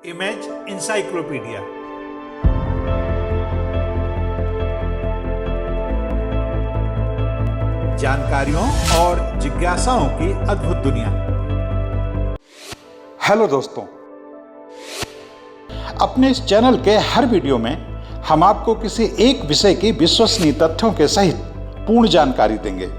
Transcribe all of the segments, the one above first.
Image encyclopedia. जानकारियों और जिज्ञासाओं की अद्भुत दुनिया। हेलो दोस्तों, अपने इस चैनल के हर वीडियो में हम आपको किसी एक विषय की विश्वसनीय तथ्यों के सहित पूर्ण जानकारी देंगे।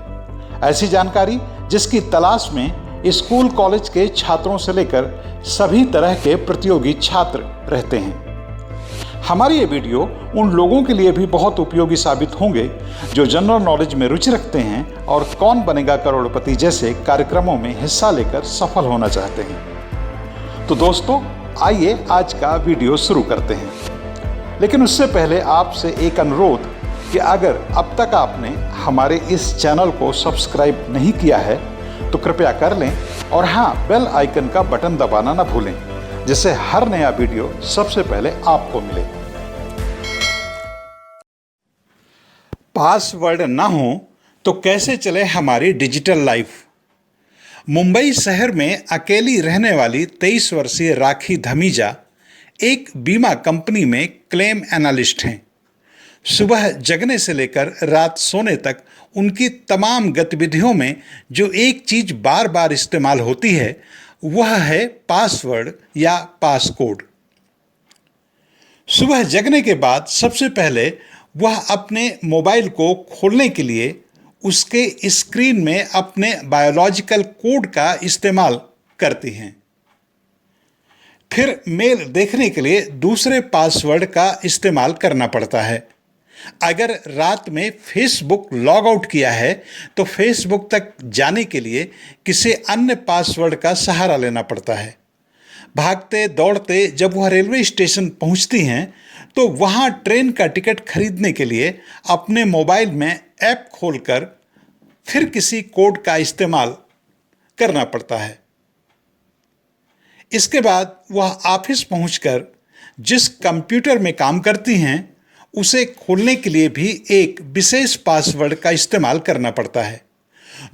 ऐसी जानकारी जिसकी तलाश में स्कूल कॉलेज के छात्रों से लेकर सभी तरह के प्रतियोगी छात्र रहते हैं। हमारी ये वीडियो उन लोगों के लिए भी बहुत उपयोगी साबित होंगे जो जनरल नॉलेज में रुचि रखते हैं और कौन बनेगा करोड़पति जैसे कार्यक्रमों में हिस्सा लेकर सफल होना चाहते हैं। तो दोस्तों, आइए आज का वीडियो शुरू करते हैं। लेकिन उससे पहले आपसे एक अनुरोध कि अगर अब तक आपने हमारे इस चैनल को सब्सक्राइब नहीं किया है तो कृपया कर लें और हाँ, बेल आइकन का बटन दबाना ना भूलें, जिससे हर नया वीडियो सबसे पहले आपको मिले। पासवर्ड ना हो तो कैसे चले हमारी डिजिटल लाइफ। मुंबई शहर में अकेली रहने वाली 23 वर्षीय राखी धमीजा एक बीमा कंपनी में क्लेम एनालिस्ट हैं। सुबह जगने से लेकर रात सोने तक उनकी तमाम गतिविधियों में जो एक चीज बार बार इस्तेमाल होती है वह है पासवर्ड या पासकोड। सुबह जगने के बाद सबसे पहले वह अपने मोबाइल को खोलने के लिए उसके स्क्रीन में अपने बायोलॉजिकल कोड का इस्तेमाल करती हैं। फिर मेल देखने के लिए दूसरे पासवर्ड का इस्तेमाल करना पड़ता है। अगर रात में फेसबुक लॉग आउट किया है तो फेसबुक तक जाने के लिए किसी अन्य पासवर्ड का सहारा लेना पड़ता है। भागते दौड़ते जब वह रेलवे स्टेशन पहुंचती हैं तो वहां ट्रेन का टिकट खरीदने के लिए अपने मोबाइल में ऐप खोलकर फिर किसी कोड का इस्तेमाल करना पड़ता है। इसके बाद वह ऑफिस पहुंचकर जिस कंप्यूटर में काम करती हैं उसे खोलने के लिए भी एक विशेष पासवर्ड का इस्तेमाल करना पड़ता है।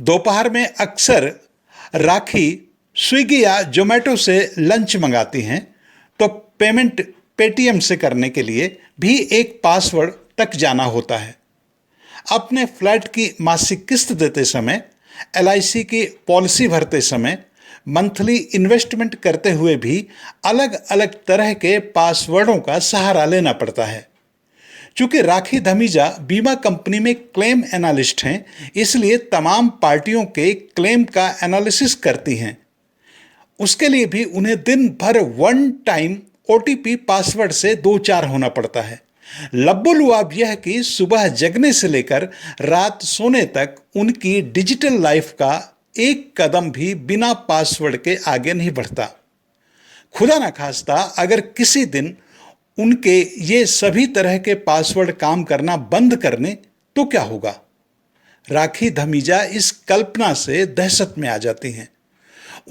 दोपहर में अक्सर राखी स्विगी या जोमेटो से लंच मंगाती हैं तो पेमेंट पेटीएम से करने के लिए भी एक पासवर्ड तक जाना होता है। अपने फ्लैट की मासिक किस्त देते समय, एलआईसी की पॉलिसी भरते समय, मंथली इन्वेस्टमेंट करते हुए भी अलग अलग तरह के पासवर्डों का सहारा लेना पड़ता है। चूंकि राखी धमीजा बीमा कंपनी में क्लेम एनालिस्ट हैं, इसलिए तमाम पार्टियों के क्लेम का एनालिसिस करती हैं। उसके लिए भी उन्हें दिन भर वन टाइम ओटीपी पासवर्ड से दो चार होना पड़ता है। लब्बुलुआब यह कि सुबह जगने से लेकर रात सोने तक उनकी डिजिटल लाइफ का एक कदम भी बिना पासवर्ड के आगे नहीं बढ़ता। खुदा न खास्ता अगर किसी दिन उनके ये सभी तरह के पासवर्ड काम करना बंद करने तो क्या होगा। राखी धमीजा इस कल्पना से दहशत में आ जाती हैं।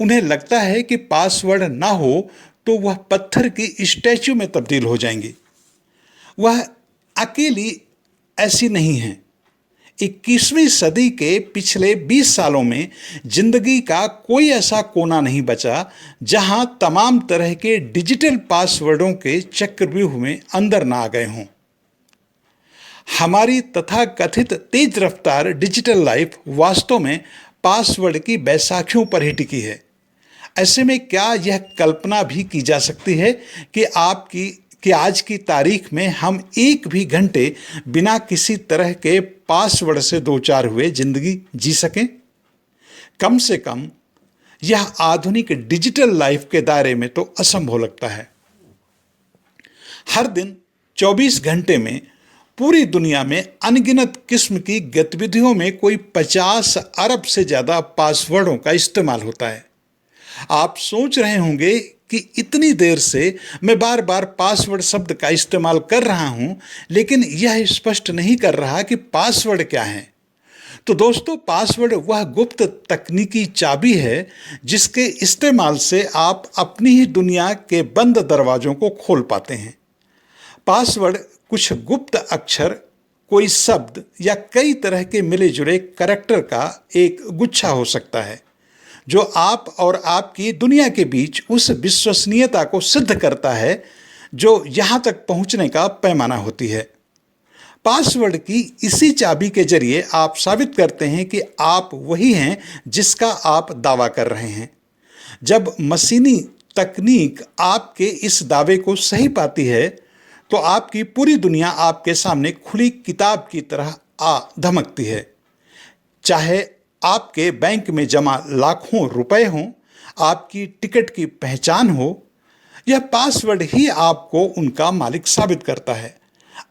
उन्हें लगता है कि पासवर्ड ना हो तो वह पत्थर की स्टैच्यू में तब्दील हो जाएंगी। वह अकेली ऐसी नहीं हैं। 21वीं सदी के पिछले 20 सालों में जिंदगी का कोई ऐसा कोना नहीं बचा जहां तमाम तरह के डिजिटल पासवर्डों के चक्रव्यूह में अंदर ना आ गए हों। हमारी तथाकथित तेज रफ्तार डिजिटल लाइफ वास्तव में पासवर्ड की बैसाखियों पर ही टिकी है। ऐसे में क्या यह कल्पना भी की जा सकती है कि आज की तारीख में हम एक भी घंटे बिना किसी तरह के पासवर्ड से दो चार हुए जिंदगी जी सकें? कम से कम यह आधुनिक डिजिटल लाइफ के दायरे में तो असंभव लगता है। हर दिन 24 घंटे में पूरी दुनिया में अनगिनत किस्म की गतिविधियों में कोई 50 अरब से ज़्यादा पासवर्डों का इस्तेमाल होता है। आप सोच रहे होंगे कि इतनी देर से मैं बार बार पासवर्ड शब्द का इस्तेमाल कर रहा हूं, लेकिन यह स्पष्ट नहीं कर रहा कि पासवर्ड क्या है। तो दोस्तों, पासवर्ड वह गुप्त तकनीकी चाबी है जिसके इस्तेमाल से आप अपनी ही दुनिया के बंद दरवाजों को खोल पाते हैं। पासवर्ड कुछ गुप्त अक्षर, कोई शब्द या कई तरह के मिले जुले कैरेक्टर का एक गुच्छा हो सकता है जो आप और आपकी दुनिया के बीच उस विश्वसनीयता को सिद्ध करता है जो यहां तक पहुंचने का पैमाना होती है। पासवर्ड की इसी चाबी के जरिए आप साबित करते हैं कि आप वही हैं जिसका आप दावा कर रहे हैं। जब मशीनी तकनीक आपके इस दावे को सही पाती है तो आपकी पूरी दुनिया आपके सामने खुली किताब की तरह आ धमकती है। चाहे आपके बैंक में जमा लाखों रुपए हों, आपकी टिकट की पहचान हो, यह पासवर्ड ही आपको उनका मालिक साबित करता है।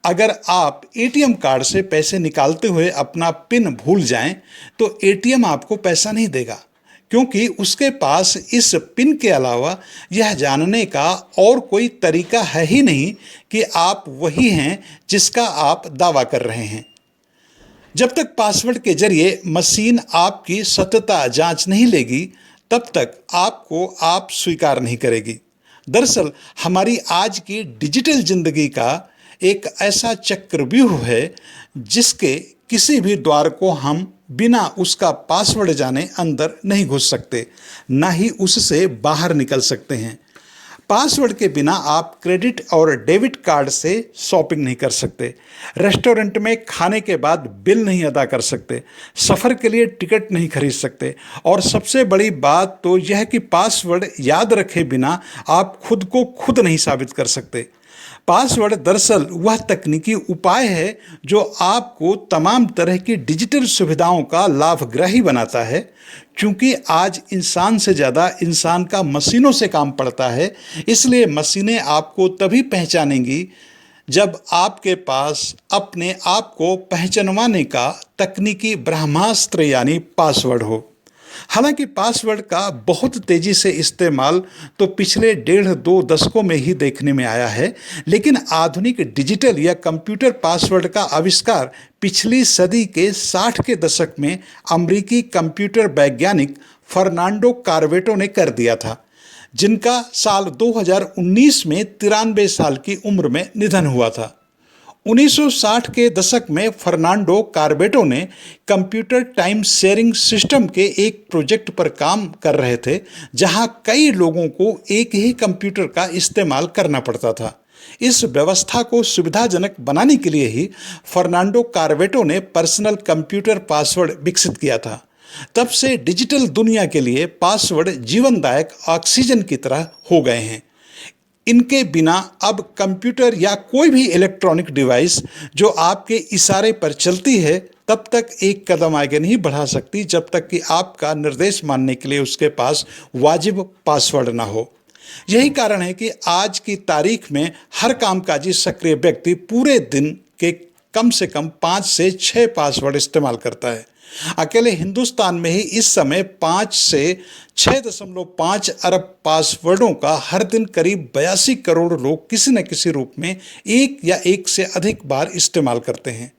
अगर आप एटीएम कार्ड से पैसे निकालते हुए अपना पिन भूल जाएं, तो एटीएम आपको पैसा नहीं देगा, क्योंकि उसके पास इस पिन के अलावा यह जानने का और कोई तरीका है ही नहीं कि आप वही हैं जिसका आप दावा कर रहे हैं। जब तक पासवर्ड के जरिए मशीन आपकी सत्यता जांच नहीं लेगी, तब तक आपको आप स्वीकार नहीं करेगी। दरअसल हमारी आज की डिजिटल जिंदगी का एक ऐसा चक्रव्यूह है जिसके किसी भी द्वार को हम बिना उसका पासवर्ड जाने अंदर नहीं घुस सकते, ना ही उससे बाहर निकल सकते हैं। पासवर्ड के बिना आप क्रेडिट और डेबिट कार्ड से शॉपिंग नहीं कर सकते, रेस्टोरेंट में खाने के बाद बिल नहीं अदा कर सकते, सफ़र के लिए टिकट नहीं खरीद सकते, और सबसे बड़ी बात तो यह कि पासवर्ड याद रखे बिना आप खुद को खुद नहीं साबित कर सकते। पासवर्ड दरअसल वह तकनीकी उपाय है जो आपको तमाम तरह की डिजिटल सुविधाओं का लाभग्राही बनाता है। क्योंकि आज इंसान से ज़्यादा इंसान का मशीनों से काम पड़ता है, इसलिए मशीनें आपको तभी पहचानेंगी जब आपके पास अपने आप को पहचानवाने का तकनीकी ब्रह्मास्त्र यानी पासवर्ड हो। हालांकि पासवर्ड का बहुत तेजी से इस्तेमाल तो पिछले 1.5-2 दशकों में ही देखने में आया है, लेकिन आधुनिक डिजिटल या कंप्यूटर पासवर्ड का आविष्कार पिछली सदी के 60 के दशक में अमेरिकी कंप्यूटर वैज्ञानिक फर्नांडो कार्वेटो ने कर दिया था, जिनका साल 2019 में 93 साल की उम्र में निधन हुआ था। 1960 के दशक में फर्नांडो कार्बेटो ने कंप्यूटर टाइम शेयरिंग सिस्टम के एक प्रोजेक्ट पर काम कर रहे थे, जहां कई लोगों को एक ही कंप्यूटर का इस्तेमाल करना पड़ता था। इस व्यवस्था को सुविधाजनक बनाने के लिए ही फर्नांडो कार्बेटो ने पर्सनल कंप्यूटर पासवर्ड विकसित किया था। तब से डिजिटल दुनिया के लिए पासवर्ड जीवनदायक ऑक्सीजन की तरह हो गए हैं। इनके बिना अब कंप्यूटर या कोई भी इलेक्ट्रॉनिक डिवाइस जो आपके इशारे पर चलती है तब तक एक कदम आगे नहीं बढ़ा सकती, जब तक कि आपका निर्देश मानने के लिए उसके पास वाजिब पासवर्ड ना हो। यही कारण है कि आज की तारीख में हर कामकाजी सक्रिय व्यक्ति पूरे दिन के कम से कम 5 से 6 पासवर्ड इस्तेमाल करता है। अकेले हिंदुस्तान में ही इस समय 5 से 6.5 अरब पासवर्डों का हर दिन करीब 82 करोड़ लोग किसी न किसी रूप में एक या एक से अधिक बार इस्तेमाल करते हैं।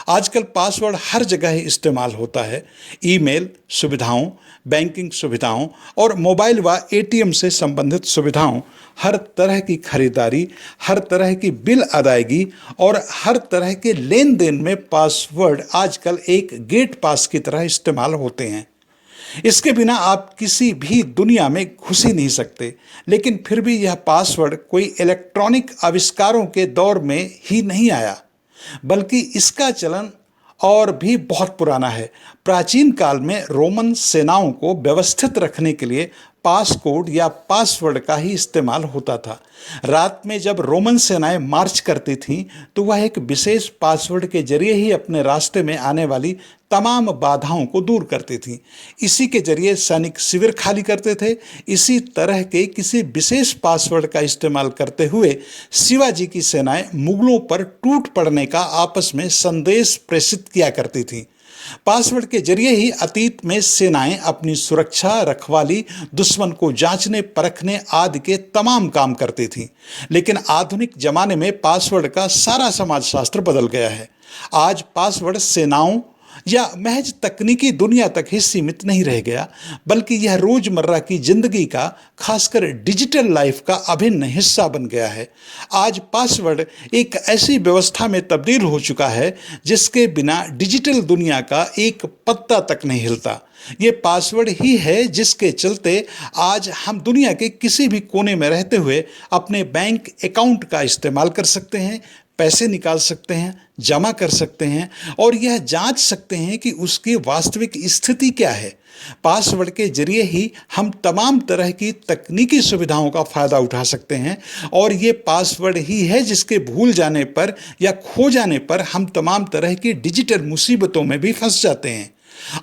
आजकल पासवर्ड हर जगह ही इस्तेमाल होता है। ईमेल सुविधाओं, बैंकिंग सुविधाओं और मोबाइल व एटीएम से संबंधित सुविधाओं, हर तरह की खरीदारी, हर तरह की बिल अदायगी और हर तरह के लेन देन में पासवर्ड आजकल एक गेट पास की तरह इस्तेमाल होते हैं। इसके बिना आप किसी भी दुनिया में घुस ही नहीं सकते। लेकिन फिर भी यह पासवर्ड कोई इलेक्ट्रॉनिक आविष्कारों के दौर में ही नहीं आया, बल्कि इसका चलन और भी बहुत पुराना है। प्राचीन काल में रोमन सेनाओं को व्यवस्थित रखने के लिए पासकोड या पासवर्ड का ही इस्तेमाल होता था। रात में जब रोमन सेनाएं मार्च करती थीं तो वह एक विशेष पासवर्ड के जरिए ही अपने रास्ते में आने वाली तमाम बाधाओं को दूर करती थीं। इसी के जरिए सैनिक शिविर खाली करते थे। इसी तरह के किसी विशेष पासवर्ड का इस्तेमाल करते हुए शिवाजी की सेनाएं मुगलों पर टूट पड़ने का आपस में संदेश प्रेषित किया करती थीं। पासवर्ड के जरिए ही अतीत में सेनाएं अपनी सुरक्षा, रखवाली, दुश्मन को जांचने परखने आदि के तमाम काम करती थीं। लेकिन आधुनिक जमाने में पासवर्ड का सारा समाजशास्त्र बदल गया है। आज पासवर्ड सेनाओं, या महज तकनीकी दुनिया तक ही सीमित नहीं रह गया, बल्कि यह रोजमर्रा की जिंदगी का, खासकर डिजिटल लाइफ का अभिन्न हिस्सा बन गया है। आज पासवर्ड एक ऐसी व्यवस्था में तब्दील हो चुका है जिसके बिना डिजिटल दुनिया का एक पत्ता तक नहीं हिलता। ये पासवर्ड ही है जिसके चलते आज हम दुनिया के किसी भी कोने में रहते हुए अपने बैंक अकाउंट का इस्तेमाल कर सकते हैं, पैसे निकाल सकते हैं, जमा कर सकते हैं और यह जांच सकते हैं कि उसकी वास्तविक स्थिति क्या है। पासवर्ड के जरिए ही हम तमाम तरह की तकनीकी सुविधाओं का फायदा उठा सकते हैं और ये पासवर्ड ही है जिसके भूल जाने पर या खो जाने पर हम तमाम तरह की डिजिटल मुसीबतों में भी फंस जाते हैं।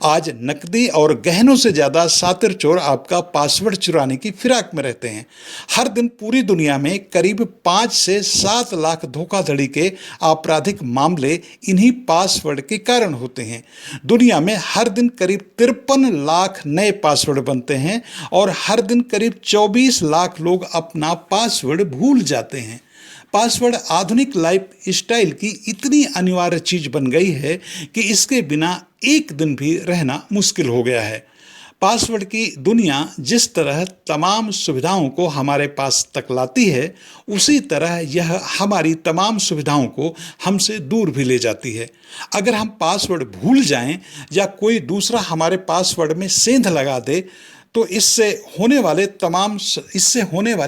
आज नकदी और गहनों से ज्यादा शातिर चोर आपका पासवर्ड चुराने की फिराक में रहते हैं। हर दिन पूरी दुनिया में करीब 5 से 7 लाख धोखाधड़ी के आपराधिक मामले इन्हीं पासवर्ड के कारण होते हैं। दुनिया में हर दिन करीब 53 लाख नए पासवर्ड बनते हैं और हर दिन करीब 24 लाख लोग अपना पासवर्ड भूल जाते हैं। पासवर्ड आधुनिक लाइफ स्टाइल की इतनी अनिवार्य चीज बन गई है कि इसके बिना एक दिन भी रहना मुश्किल हो गया है। पासवर्ड की दुनिया जिस तरह तमाम सुविधाओं को हमारे पास तक लाती है, उसी तरह यह हमारी तमाम सुविधाओं को हमसे दूर भी ले जाती है। अगर हम पासवर्ड भूल जाएं या कोई दूसरा हमारे पासवर्ड में सेंध लगा दे तो इससे होने वाली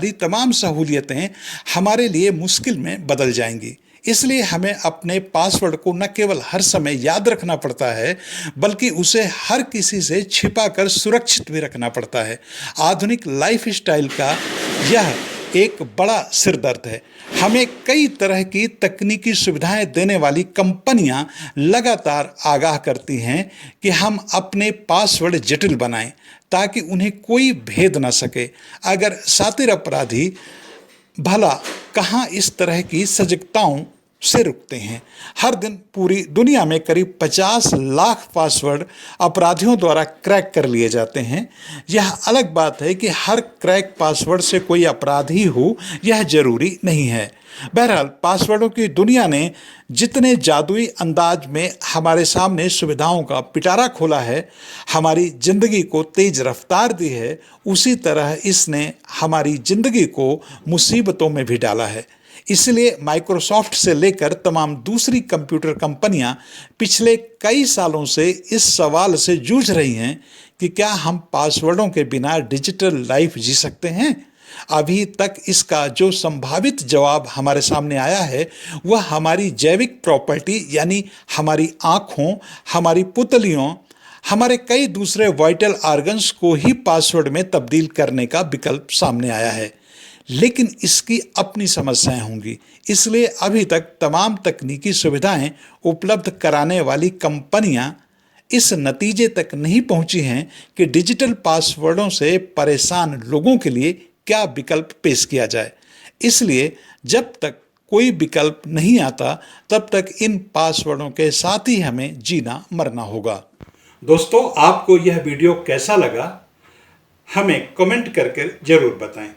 तमाम सहूलियतें हमारे लिए मुश्किल में बदल जाएंगी। इसलिए हमें अपने पासवर्ड को न केवल हर समय याद रखना पड़ता है, बल्कि उसे हर किसी से छिपाकर सुरक्षित भी रखना पड़ता है। आधुनिक लाइफ स्टाइल का यह एक बड़ा सिरदर्द है। हमें कई तरह की तकनीकी सुविधाएं देने वाली कंपनियां लगातार आगाह करती हैं कि हम अपने पासवर्ड जटिल बनाएं ताकि उन्हें कोई भेद न सके। अगर शातिर अपराधी भला कहाँ इस तरह की सजगताओं से रुकते हैं। हर दिन पूरी दुनिया में करीब 50 लाख पासवर्ड अपराधियों द्वारा क्रैक कर लिए जाते हैं। यह अलग बात है कि हर क्रैक पासवर्ड से कोई अपराधी हो, यह जरूरी नहीं है। बहरहाल, पासवर्डों की दुनिया ने जितने जादुई अंदाज में हमारे सामने सुविधाओं का पिटारा खोला है, हमारी जिंदगी को तेज रफ्तार दी है, उसी तरह इसने हमारी जिंदगी को मुसीबतों में भी डाला है। इसलिए माइक्रोसॉफ्ट से लेकर तमाम दूसरी कंप्यूटर कंपनियां पिछले कई सालों से इस सवाल से जूझ रही हैं कि क्या हम पासवर्डों के बिना डिजिटल लाइफ जी सकते हैं। अभी तक इसका जो संभावित जवाब हमारे सामने आया है वह हमारी जैविक प्रॉपर्टी यानी हमारी आँखों, हमारी पुतलियों, हमारे कई दूसरे वाइटल ऑर्गन्स को ही पासवर्ड में तब्दील करने का विकल्प सामने आया है। लेकिन इसकी अपनी समस्याएं होंगी। इसलिए अभी तक तमाम तकनीकी सुविधाएं उपलब्ध कराने वाली कंपनियां इस नतीजे तक नहीं पहुंची हैं कि डिजिटल पासवर्डों से परेशान लोगों के लिए क्या विकल्प पेश किया जाए। इसलिए जब तक कोई विकल्प नहीं आता, तब तक इन पासवर्डों के साथ ही हमें जीना मरना होगा। दोस्तों, आपको यह वीडियो कैसा लगा हमें कमेंट करके जरूर बताएं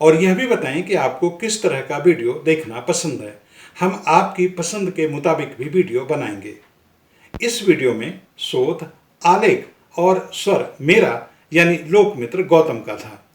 और यह भी बताएं कि आपको किस तरह का वीडियो देखना पसंद है। हम आपकी पसंद के मुताबिक भी वीडियो बनाएंगे। इस वीडियो में शोध, आलेख और स्वर मेरा यानी लोकमित्र गौतम का था।